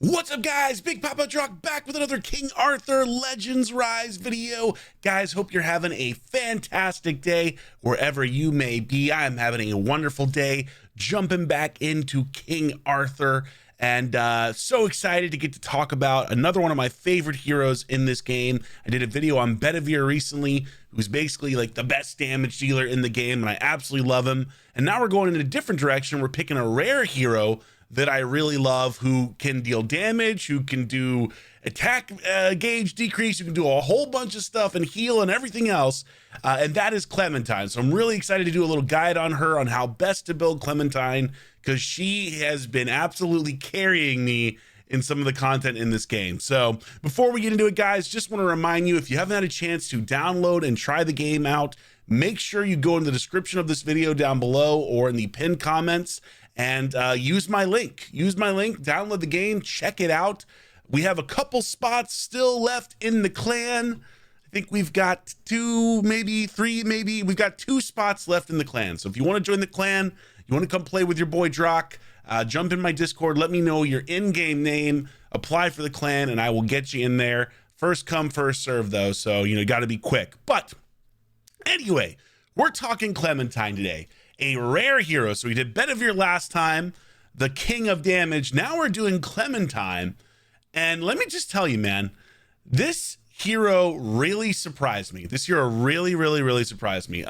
What's up, guys? Big Papa Drock back with another King Arthur Legends Rise video. Guys, hope you're having a fantastic day wherever you may be. I'm having a wonderful day jumping back into King Arthur, and so excited to get to talk about another one of my favorite heroes in this game. I did a video on Bedivere recently, who's basically like the best damage dealer in the game, and I absolutely love him. And now we're going in a different direction. We're picking a rare hero that I really love, who can deal damage, who can do attack gauge decrease, who can do a whole bunch of stuff and heal and everything else, and that is Clementine. So I'm really excited to do a little guide on her on how best to build Clementine, because she has been absolutely carrying me in some of the content in this game. So before we get into it, guys, just want to remind you, if you haven't had a chance to download and try the game out, make sure you go in the description of this video down below or in the pinned comments and use my link, download the game, check it out. We have a couple spots still left in the clan. I think we've got two, maybe three, we've got 2 spots left in the clan. So if you want to join the clan, you want to come play with your boy Drock, jump in my Discord, let me know your in-game name, apply for the clan, and I will get you in there. First come, first serve though, so you got to be quick. But anyway, we're talking Clementine today. A rare hero. So we did Bedivere last time, the king of damage. Now we're doing Clementine. And let me just tell you, man, this hero really surprised me. This hero really surprised me.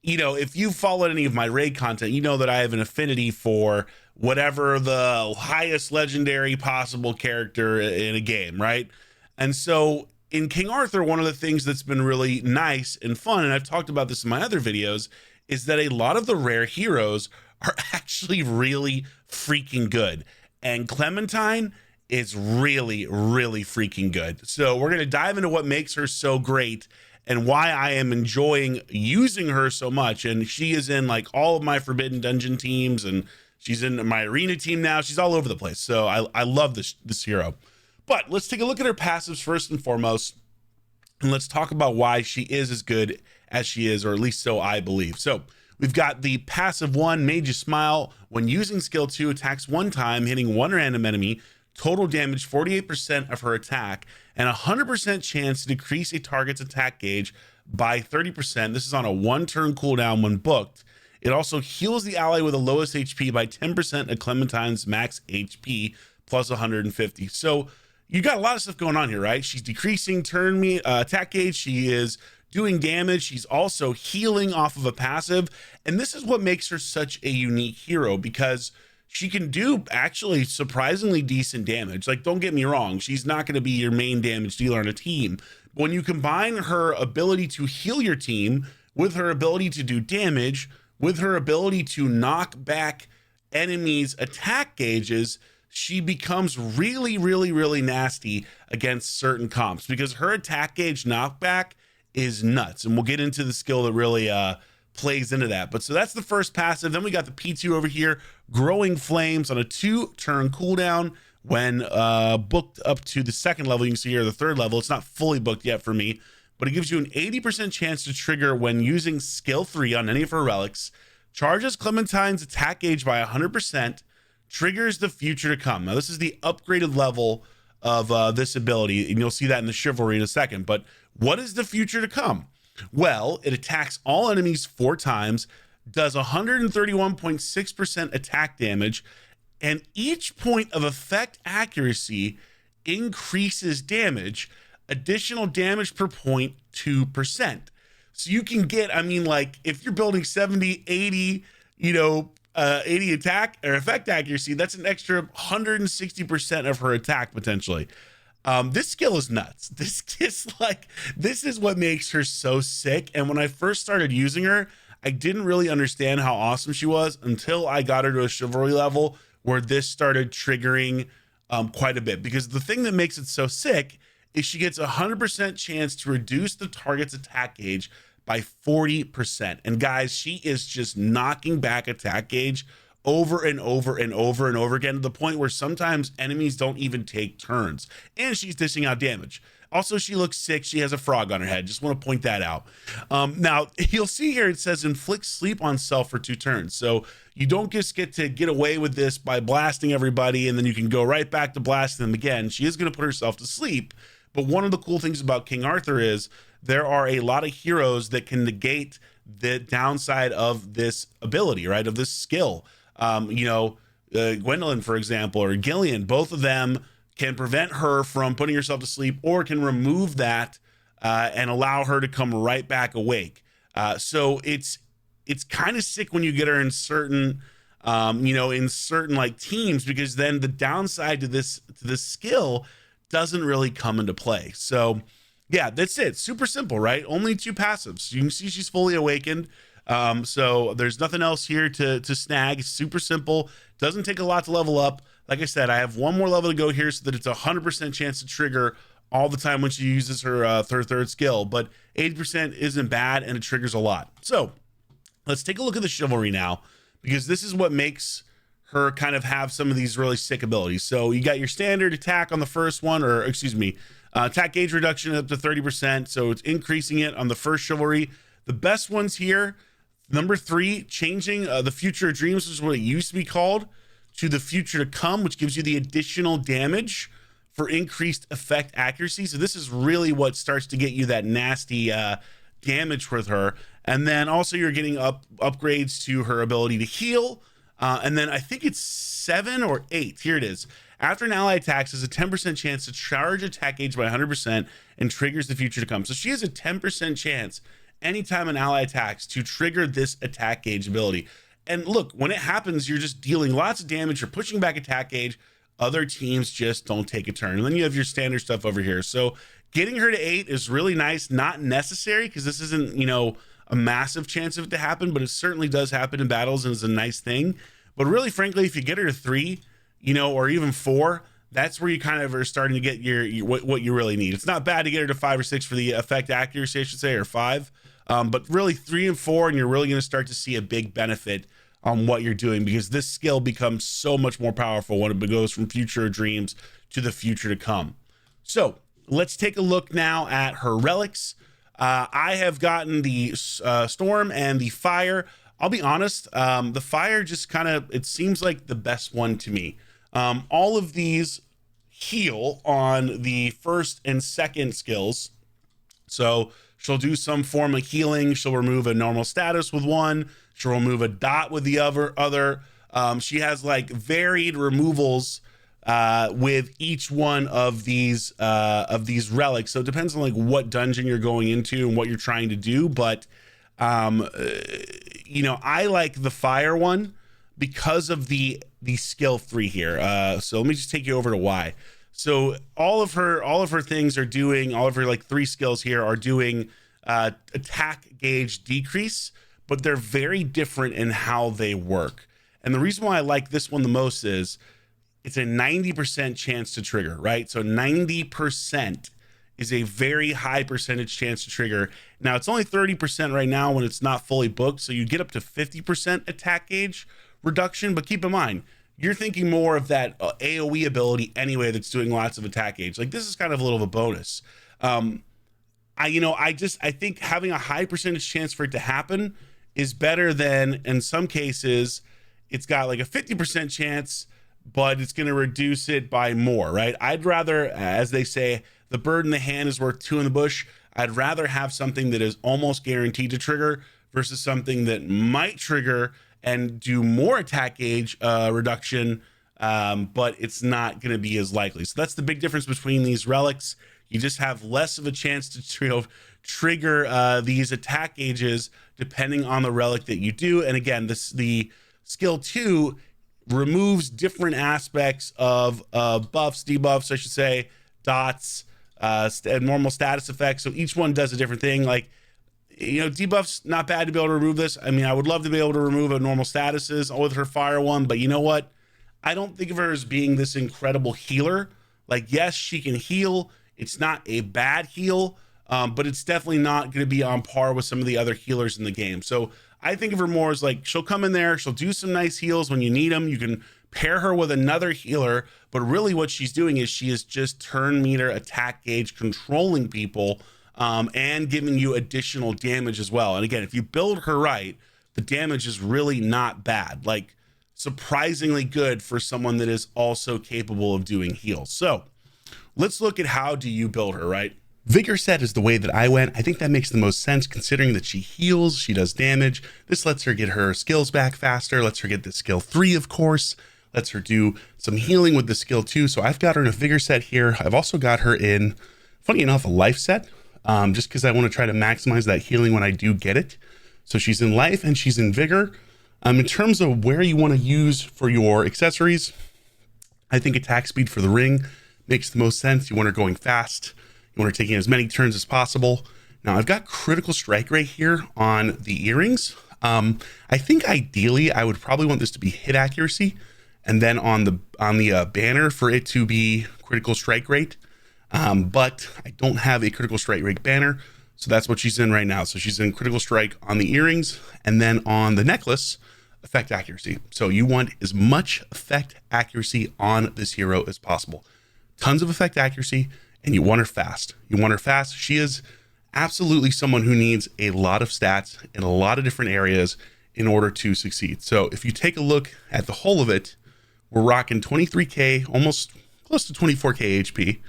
If you followed any of my raid content, you know that I have an affinity for whatever the highest legendary possible character in a game, right? And so in King Arthur, one of the things that's been really nice and fun, and I've talked about this in my other videos, is that a lot of the rare heroes are actually really freaking good. And Clementine is really freaking good. So we're going to dive into what makes her so great and why I am enjoying using her so much. And she is in like all of my Forbidden Dungeon teams, and she's in my arena team now. She's all over the place. So I love this hero. But let's take a look at her passives first and foremost, and let's talk about why she is as good as she is, or at least so I believe. So we've got the passive 1, Made You Smile. When using skill 2, attacks 1 time, hitting 1 random enemy, total damage 48% of her attack, and 100% chance to decrease a target's attack gauge by 30%. This is on a 1-turn cooldown when booked. It also heals the ally with the lowest HP by 10% of Clementine's max HP plus 150. So you got a lot of stuff going on here, right? She's decreasing attack gauge. She is doing damage. She's also healing off of a passive. And this is what makes her such a unique hero, because she can do actually surprisingly decent damage. Like, don't get me wrong, she's not going to be your main damage dealer on a team. But when you combine her ability to heal your team with her ability to do damage, with her ability to knock back enemies' attack gauges, she becomes really nasty against certain comps, because her attack gauge knockback is nuts. And we'll get into the skill that really plays into that. But so that's the first passive. Then we got the P2 over here, Growing Flames, on a 2-turn cooldown when booked up to the 2nd level. You can see here the 3rd level. It's not fully booked yet for me, but it gives you an 80% chance to trigger when using skill 3 on any of her relics, charges Clementine's attack gauge by 100%, triggers the future to come. Now this is the upgraded level of this ability, and you'll see that in the Chivalry in a second. But what is the future to come? Well, it attacks all enemies 4 times, does 131.6% attack damage, and each point of effect accuracy increases damage, additional damage per point 2%. So you can get, like if you're building 70, 80, 80 attack or effect accuracy, that's an extra 160% of her attack potentially. This skill is nuts. This is what makes her so sick. And when I first started using her, I didn't really understand how awesome she was until I got her to a Chivalry level where this started triggering quite a bit. Because the thing that makes it so sick is she gets 100% chance to reduce the target's attack gauge by 40%. And guys, she is just knocking back attack gauge over and over again, to the point where sometimes enemies don't even take turns. And she's dishing out damage. Also, she looks sick. She has a frog on her head. Just want to point that out. Now, you'll see here it says inflict sleep on self for 2 turns. So you don't just get to get away with this by blasting everybody, and then you can go right back to blasting them again. She is going to put herself to sleep. But one of the cool things about King Arthur is there are a lot of heroes that can negate the downside of this ability, right? Of this skill. Gwendolyn, for example, or Gillian, both of them can prevent her from putting herself to sleep, or can remove that and allow her to come right back awake. So it's kind of sick when you get her in certain, like teams, because then the downside to this skill doesn't really come into play. So yeah, that's it. Super simple, right? Only 2 passives. You can see she's fully awakened. So there's nothing else here to snag. It's super simple. Doesn't take a lot to level up. Like I said, I have 1 more level to go here so that it's 100% chance to trigger all the time when she uses her third skill, but 80% isn't bad, and it triggers a lot. So let's take a look at the Chivalry now, because this is what makes her kind of have some of these really sick abilities. So you got your standard attack on the first one, or excuse me, attack gauge reduction up to 30%. So it's increasing it on the first Chivalry. The best ones here, number 3, changing the Future of Dreams, which is what it used to be called, to the Future to Come, which gives you the additional damage for increased effect accuracy. So this is really what starts to get you that nasty damage with her. And then also you're getting upgrades to her ability to heal. And then I think it's 7 or 8. Here it is. After an ally attacks, has a 10% chance to charge attack gauge by 100% and triggers the Future to Come. So she has a 10% chance anytime an ally attacks to trigger this attack gauge ability. And look, when it happens, you're just dealing lots of damage. You're pushing back attack gauge. Other teams just don't take a turn. And then you have your standard stuff over here. So getting her to 8 is really nice. Not necessary, because this isn't, a massive chance of it to happen, but it certainly does happen in battles and is a nice thing. But really, frankly, if you get her to 3, or even 4, that's where you kind of are starting to get what you really need. It's not bad to get her to 5 or 6 for the effect accuracy, I should say, or 5. But really 3 and 4, and you're really going to start to see a big benefit on what you're doing, because this skill becomes so much more powerful when it goes from Future of Dreams to the Future to Come. So let's take a look now at her relics. I have gotten the Storm and the Fire. I'll be honest, the Fire just kind of, it seems like the best one to me. All of these heal on the first and second skills. So she'll do some form of healing. She'll remove a normal status with one. She'll remove a dot with the other. She has like varied removals with each one of these relics. So it depends on like what dungeon you're going into and what you're trying to do. But I like the Fire one because of the skill 3 here. So let me just take you over to why. So all of her things are doing, all of her like 3 skills here are doing attack gauge decrease, but they're very different in how they work. And the reason why I like this one the most is it's a 90% chance to trigger, right? So 90% is a very high percentage chance to trigger. Now it's only 30% right now when it's not fully booked. So you get up to 50% attack gauge reduction, but keep in mind, you're thinking more of that AoE ability anyway that's doing lots of attack gauge. Like this is kind of a little of a bonus. I think having a high percentage chance for it to happen is better than, in some cases, it's got like a 50% chance, but it's going to reduce it by more, right? I'd rather, as they say, the bird in the hand is worth 2 in the bush. I'd rather have something that is almost guaranteed to trigger versus something that might trigger and do more attack gauge reduction, but it's not going to be as likely. So that's the big difference between these relics. You just have less of a chance to trigger these attack gauges depending on the relic that you do. And again, the skill 2 removes different aspects of buffs, debuffs, I should say, dots, normal status effects. So each one does a different thing. Like, debuffs, not bad to be able to remove this. I mean, I would love to be able to remove a normal statuses with her Fire one, but you know what? I don't think of her as being this incredible healer. Like, yes, she can heal. It's not a bad heal, but it's definitely not going to be on par with some of the other healers in the game. So I think of her more as like, she'll come in there, she'll do some nice heals when you need them. You can pair her with another healer, but really what she's doing is she is just turn meter, attack gauge, controlling people, and giving you additional damage as well. And again, if you build her right, the damage is really not bad, like surprisingly good for someone that is also capable of doing heals. So let's look at how do you build her, right? Vigor set is the way that I went. I think that makes the most sense considering that she heals, she does damage. This lets her get her skills back faster, lets her get the skill 3, of course, lets her do some healing with the skill 2. So I've got her in a vigor set here. I've also got her in, funny enough, a life set, just because I want to try to maximize that healing when I do get it. So she's in life and she's in vigor. In terms of where you want to use for your accessories, I think attack speed for the ring makes the most sense. You want her going fast. You want her taking as many turns as possible. Now I've got critical strike rate here on the earrings. I think ideally I would probably want this to be hit accuracy, and then on the banner for it to be critical strike rate. But I don't have a critical strike rate banner, so that's what she's in right now. So she's in critical strike on the earrings, and then on the necklace, effect accuracy. So you want as much effect accuracy on this hero as possible. Tons of effect accuracy. And you want her fast. You want her fast. She is absolutely someone who needs a lot of stats in a lot of different areas in order to succeed. So if you take a look at the whole of it, we're rocking 23k, almost close to 24k HP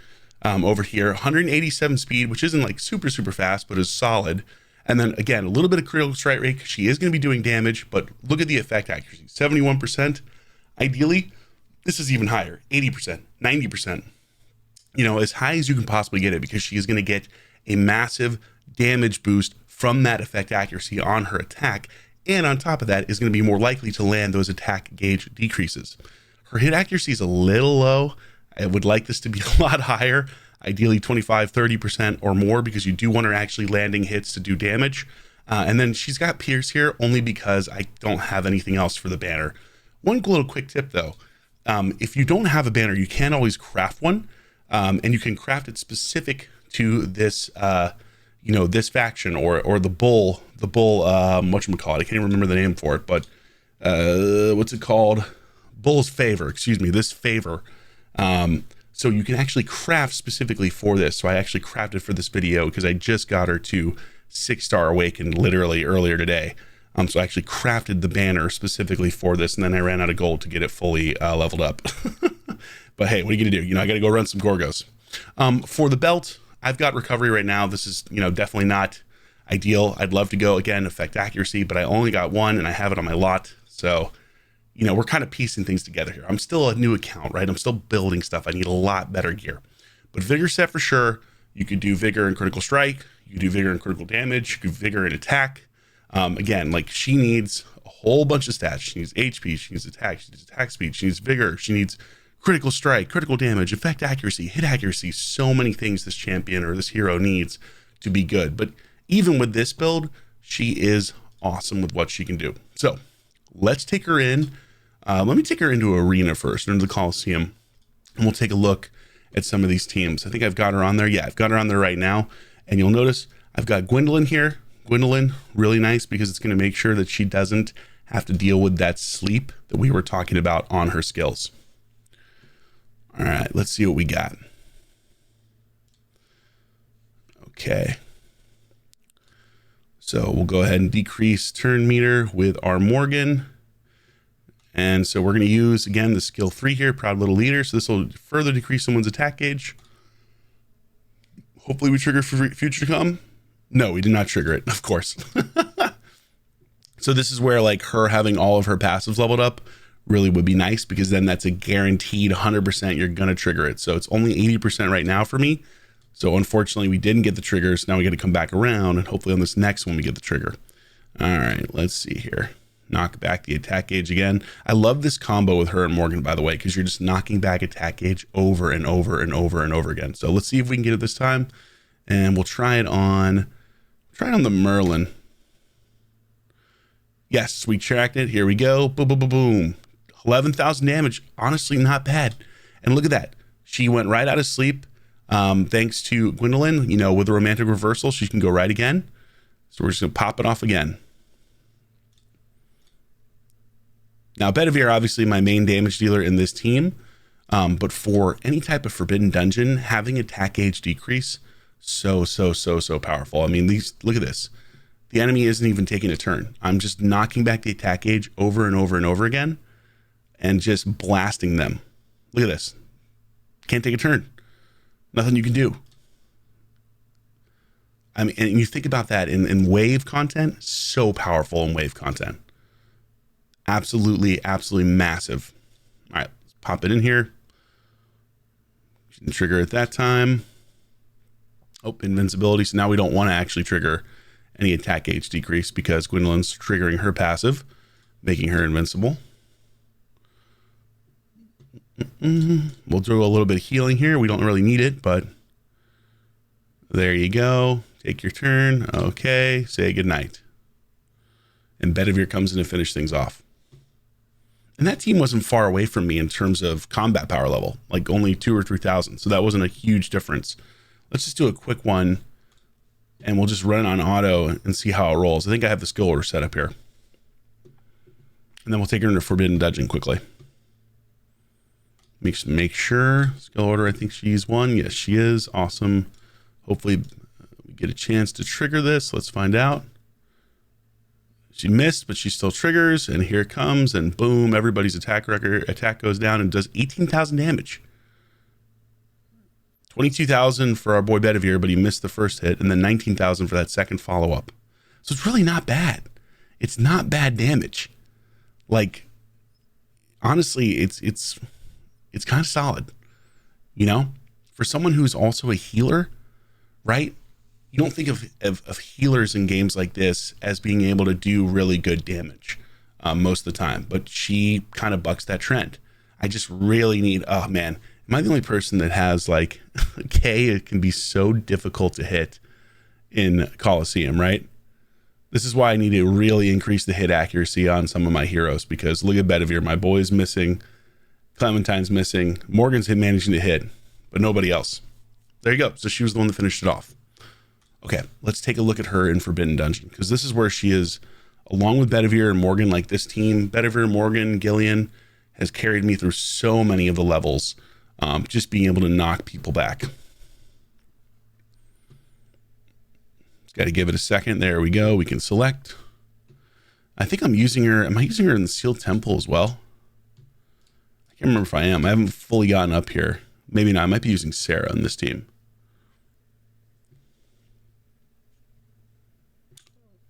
over here, 187 speed, which isn't like super fast, but is solid. And then again, a little bit of critical strike rate. She is going to be doing damage, but look at the effect accuracy, 71%. Ideally, this is even higher, 80%, 90%. You know, as high as you can possibly get it, because she is going to get a massive damage boost from that effect accuracy on her attack. And on top of that is going to be more likely to land those attack gauge decreases. Her hit accuracy is a little low. I would like this to be a lot higher, ideally 25, 30% or more, because you do want her actually landing hits to do damage. And then she's got Pierce here only because I don't have anything else for the banner. One little quick tip though, if you don't have a banner, you can always craft one. And you can craft it specific to this, this faction or the bull, whatchamacallit, I can't even remember the name for it, but what's it called? Bull's favor, excuse me, this favor. So you can actually craft specifically for this. So I actually crafted for this video because I just got her to 6-star awakened literally earlier today. So I actually crafted the banner specifically for this, and then I ran out of gold to get it fully leveled up. But hey, what are you gonna do? You know, I gotta go run some Gorgos. For the belt, I've got recovery right now. This is, definitely not ideal. I'd love to go again, effect accuracy, but I only got one and I have it on my lot. So, we're kind of piecing things together here. I'm still a new account, right? I'm still building stuff. I need a lot better gear. But vigor set for sure. You could do vigor and critical strike. You could do vigor and critical damage. You could vigor and attack. Again, like she needs a whole bunch of stats. She needs HP, she needs attack, she needs attack speed, she needs vigor, she needs critical strike, critical damage, effect accuracy, hit accuracy, so many things this champion or this hero needs to be good. But even with this build, she is awesome with what she can do. So let's take her in. Let me take her into Arena first, into the Coliseum, and we'll take a look at some of these teams. I think I've got her on there. Yeah, I've got her on there right now. And you'll notice I've got Gwendolyn here. Gwendolyn, really nice because it's going to make sure that she doesn't have to deal with that sleep that we were talking about on her skills. All right, let's see what we got. Okay. So we'll go ahead and decrease turn meter with our Morgan. And so we're going to use, again, the skill 3 here, Proud Little Leader. So this will further decrease someone's attack gauge. Hopefully we trigger for future to come. No, we did not trigger it, of course. So this is where like her having all of her passives leveled up really would be nice, because then that's a guaranteed 100% you're going to trigger it. So it's only 80% right now for me. So unfortunately we didn't get the triggers. Now we got to come back around and hopefully on this next one we get the trigger. All right, let's see here. Knock back the attack gauge again. I love this combo with her and Morgan, by the way, because you're just knocking back attack gauge over and over and over and over again. So let's see if we can get it this time. And we'll try it on the Merlin. Yes, we tracked it. Here we go. Boom, boom, boom, boom. 11,000 damage. Honestly, not bad. And look at that. She went right out of sleep. Thanks to Gwendolyn, with the romantic reversal, she can go right again. So we're just going to pop it off again. Now, Bedivere, obviously my main damage dealer in this team, but for any type of forbidden dungeon, having attack gauge decrease, so powerful. I mean, look at this. The enemy isn't even taking a turn. I'm just knocking back the attack gauge over and over and over again and just blasting them. Look at this. Can't take a turn. Nothing you can do. I mean, and you think about that in wave content, so powerful in wave content. Absolutely massive. All right, let's pop it in here. Trigger at that time. Oh, invincibility. So now we don't want to actually trigger any attack gauge decrease because Gwendolyn's triggering her passive, making her invincible. We'll do a little bit of healing here. We don't really need it, but there you go. Take your turn. Okay, say goodnight. And Bedivere comes in to finish things off. And that team wasn't far away from me in terms of combat power level, like only 2,000 or 3,000. So that wasn't a huge difference. Let's just do a quick one and we'll just run it on auto and see how it rolls. I think I have the skill order set up here. And then we'll take her into Forbidden Dungeon quickly. Make sure, skill order, I think she's one. Yes, she is. Awesome. Hopefully we get a chance to trigger this. Let's find out. She missed, but she still triggers, and here it comes, and boom, everybody's attack goes down and does 18,000 damage. 22,000 for our boy Bedivere, but he missed the first hit, and then 19,000 for that second follow-up. So it's really not bad. It's not bad damage. Like, honestly, it's kind of solid. You know, for someone who's also a healer, right? You don't think of healers in games like this as being able to do really good damage most of the time, but she kind of bucks that trend. I just really need, oh man, am I the only person that has like K? It can be so difficult to hit in Coliseum, right? This is why I need to really increase the hit accuracy on some of my heroes, because look at Bedivere, my boy's missing, Clementine's missing, Morgan's managing to hit, but nobody else. There you go. So she was the one that finished it off. Okay, let's take a look at her in Forbidden Dungeon, because this is where she is, along with Bedivere and Morgan. Like this team, Bedivere, Morgan, Gillian, has carried me through so many of the levels, just being able to knock people back. Just got to give it a second. There we go. We can select. I think I'm using her. Am I using her in the Sealed Temple as well? I can't remember if I am. I haven't fully gotten up here. Maybe not. I might be using Sarah on this team.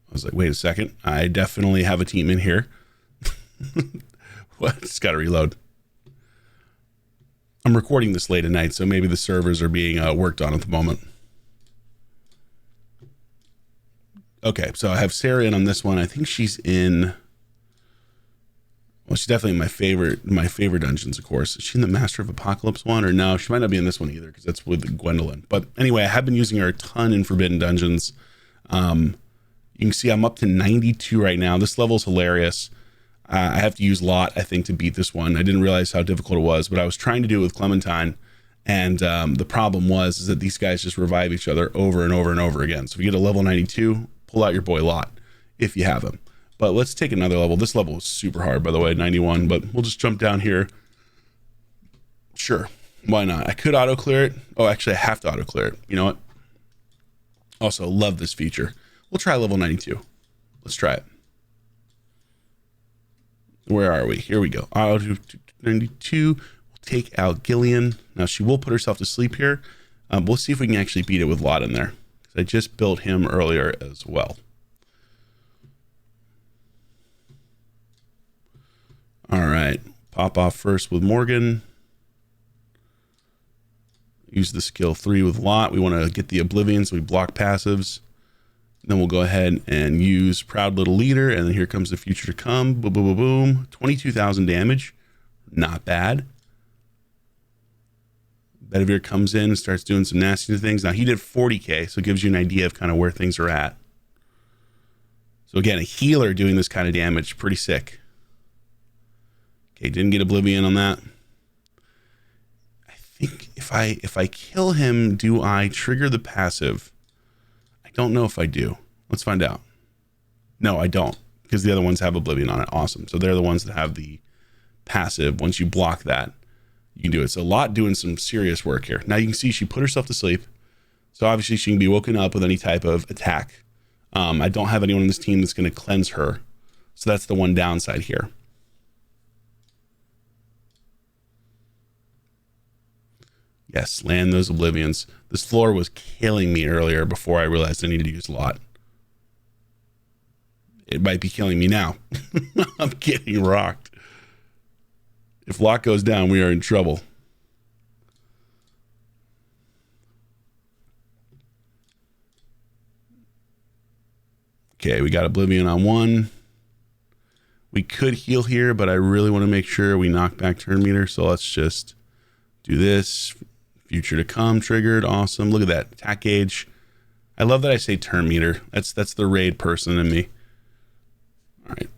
I was like, wait a second. I definitely have a team in here. What? It's got to reload. I'm recording this late at night, so maybe the servers are being worked on at the moment. Okay, so I have Sarah in on this one. I think she's in. Well, she's definitely my favorite dungeons, of course. Is she in the Master of Apocalypse one? Or no, she might not be in this one either, because that's with Gwendolyn. But anyway, I have been using her a ton in Forbidden Dungeons. You can see I'm up to 92 right now. This level is hilarious. I have to use Lot, I think, to beat this one. I didn't realize how difficult it was, but I was trying to do it with Clementine. And the problem is that these guys just revive each other over and over and over again. So if you get a level 92, pull out your boy Lot if you have him. But let's take another level. This level is super hard, by the way, 91, but we'll just jump down here. Sure, why not? I could auto clear it. Oh, actually I have to auto clear it. You know what? Also, love this feature. We'll try level 92. Let's try it. Where are we? Here we go. Auto 92. We'll take out Gillian. Now she will put herself to sleep here. We'll see if we can actually beat it with Lot in there. I just built him earlier as well. All right. Pop off first with Morgan. Use the skill 3 with Lot. We want to get the Oblivion, so we block passives. Then we'll go ahead and use Proud Little Leader, and then here comes the Future to Come. Boom, boom, boom, boom. 22,000 damage. Not bad. Bedivere comes in and starts doing some nasty things. Now, he did 40k, so it gives you an idea of kind of where things are at. So again, a healer doing this kind of damage, pretty sick. Okay, didn't get Oblivion on that. I think if I kill him, do I trigger the passive? Don't know if I do. Let's find out. No, I don't. because the other ones have Oblivion on it. Awesome. So they're the ones that have the passive. Once you block that, you can do it. So Lot doing some serious work here. Now you can see she put herself to sleep. So obviously she can be woken up with any type of attack. I don't have anyone in this team that's going to cleanse her. So that's the one downside here. Yes, land those Oblivions. This floor was killing me earlier before I realized I needed to use Lot. It might be killing me now. I'm getting rocked. If Lot goes down, we are in trouble. Okay, we got Oblivion on one. We could heal here, but I really want to make sure we knock back turn meter. So let's just do this. Future to come triggered. Awesome. Look at that attack gauge. I love that I say turn meter. That's the raid person in me. All right.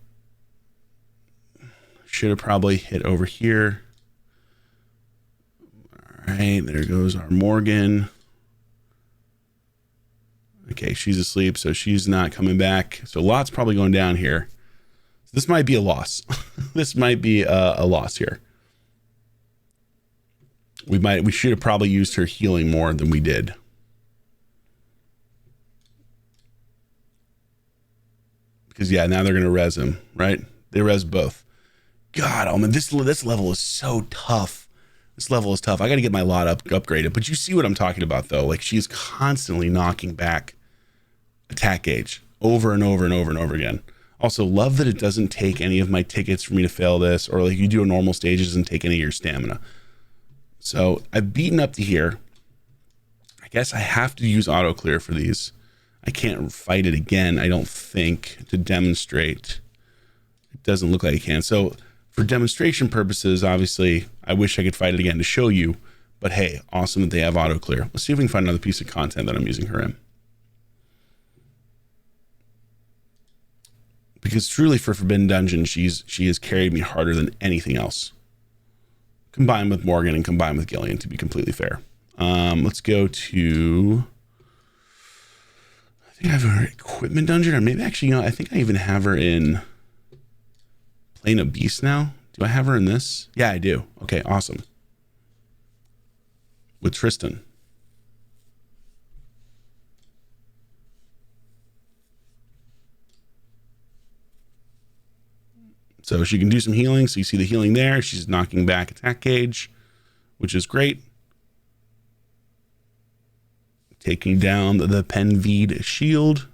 Should have probably hit over here. All right, there goes our Morgan. Okay, she's asleep, so she's not coming back. So Lot's probably going down here. So this might be a loss. This might be a loss here. We should have probably used her healing more than we did. Because yeah, now they're gonna res him, right? They res both. God, oh man, this level is so tough. This level is tough. I got to get my Lot upgraded. But you see what I'm talking about, though. Like, she's constantly knocking back attack gauge over and over and over and over again. Also, love that it doesn't take any of my tickets for me to fail this, or like you do a normal stage, it doesn't take any of your stamina. So I've beaten up to here. I guess I have to use auto clear for these. I can't fight it again, I don't think, to demonstrate. It doesn't look like I can. So for demonstration purposes, obviously, I wish I could fight it again to show you, but hey, awesome that they have auto clear. Let's see if we can find another piece of content that I'm using her in. Because truly for Forbidden Dungeon, she has carried me harder than anything else. Combined with Morgan and combined with Gillian, to be completely fair. Let's go to, I think I have her equipment dungeon, or maybe actually, you know, I think I even have her in Plane of Beast now. Do I have her in this? Yeah, I do. Okay, awesome. With Tristan. So she can do some healing. So you see the healing there. She's knocking back attack gauge, which is great. Taking down the Penveed shield.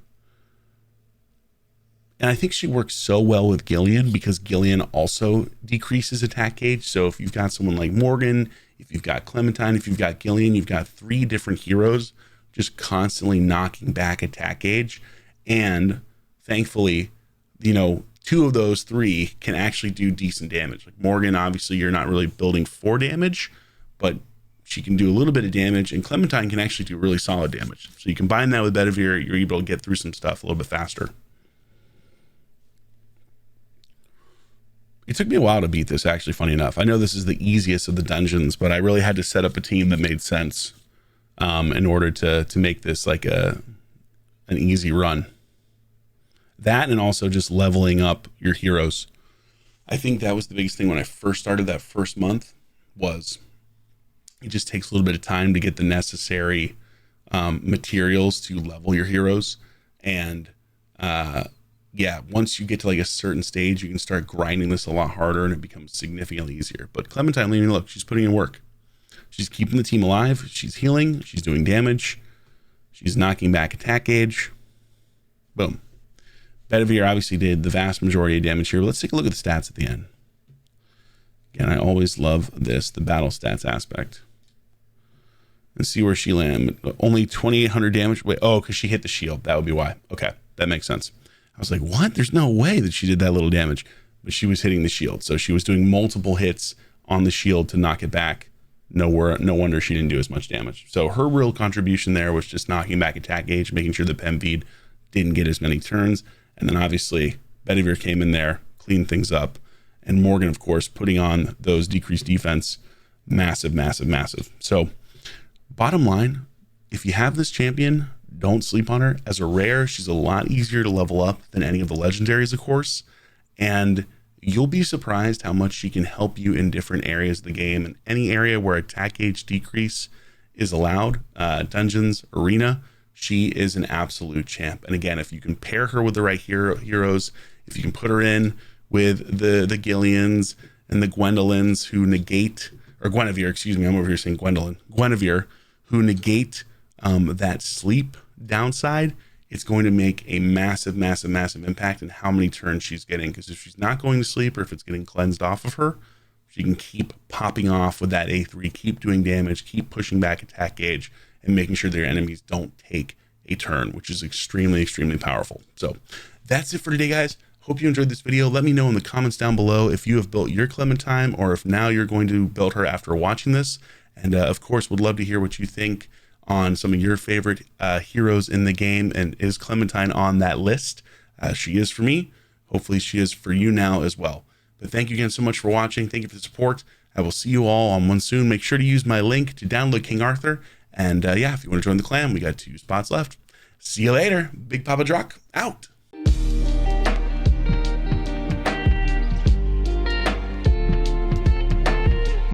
And I think she works so well with Gillian because Gillian also decreases attack gauge. So if you've got someone like Morgan, if you've got Clementine, if you've got Gillian, you've got 3 different heroes just constantly knocking back attack gauge. And thankfully, you know, 2 of those 3 can actually do decent damage. Like Morgan, obviously you're not really building for damage, but she can do a little bit of damage, and Clementine can actually do really solid damage. So you combine that with Bedivere, you're able to get through some stuff a little bit faster. It took me a while to beat this, actually, funny enough. I know this is the easiest of the dungeons, but I really had to set up a team that made sense in order to make this like an easy run. That, and also just leveling up your heroes. I think that was the biggest thing when I first started that first month, was it just takes a little bit of time to get the necessary materials to level your heroes. And yeah, once you get to like a certain stage, you can start grinding this a lot harder and it becomes significantly easier. But Clementine, look, she's putting in work. She's keeping the team alive. She's healing. She's doing damage. She's knocking back attack gauge. Boom. Bedivere obviously did the vast majority of damage here, but let's take a look at the stats at the end. Again, I always love this, the battle stats aspect. Let's see where she landed. Only 2,800 damage. Wait, oh, because she hit the shield. That would be why. Okay, that makes sense. I was like, what? There's no way that she did that little damage. But she was hitting the shield. So she was doing multiple hits on the shield to knock it back. No wonder she didn't do as much damage. So her real contribution there was just knocking back attack gauge, making sure the Penveed didn't get as many turns. And then obviously Bedivere came in there, cleaned things up. And Morgan, of course, putting on those decreased defense. Massive, massive, massive. So bottom line, if you have this champion, Don't sleep on her. As a rare, she's a lot easier to level up than any of the legendaries, of course. And you'll be surprised how much she can help you in different areas of the game. And any area where attack gauge decrease is allowed, dungeons, arena, she is an absolute champ. And again, if you can pair her with the right heroes, if you can put her in with the Gillians and the Gwendolyn's who negate, or Guinevere, excuse me, I'm over here saying Gwendolyn, Guinevere, who negate that sleep downside, it's going to make a massive, massive, massive impact in how many turns she's getting. Because if she's not going to sleep, or if it's getting cleansed off of her, she can keep popping off with that A3, keep doing damage, keep pushing back attack gauge, and making sure their enemies don't take a turn, which is extremely, extremely powerful. So that's it for today, guys. Hope you enjoyed this video. Let me know in the comments down below if you have built your Clementine, or if now you're going to build her after watching this. And of course, would love to hear what you think on some of your favorite heroes in the game, and is Clementine on that list? She is for me. Hopefully she is for you now as well. But thank you again so much for watching. Thank you for the support. I will see you all on one soon. Make sure to use my link to download King Arthur. And yeah, if you want to join the clan, we got 2 spots left. See you later. Big Papa Drock out.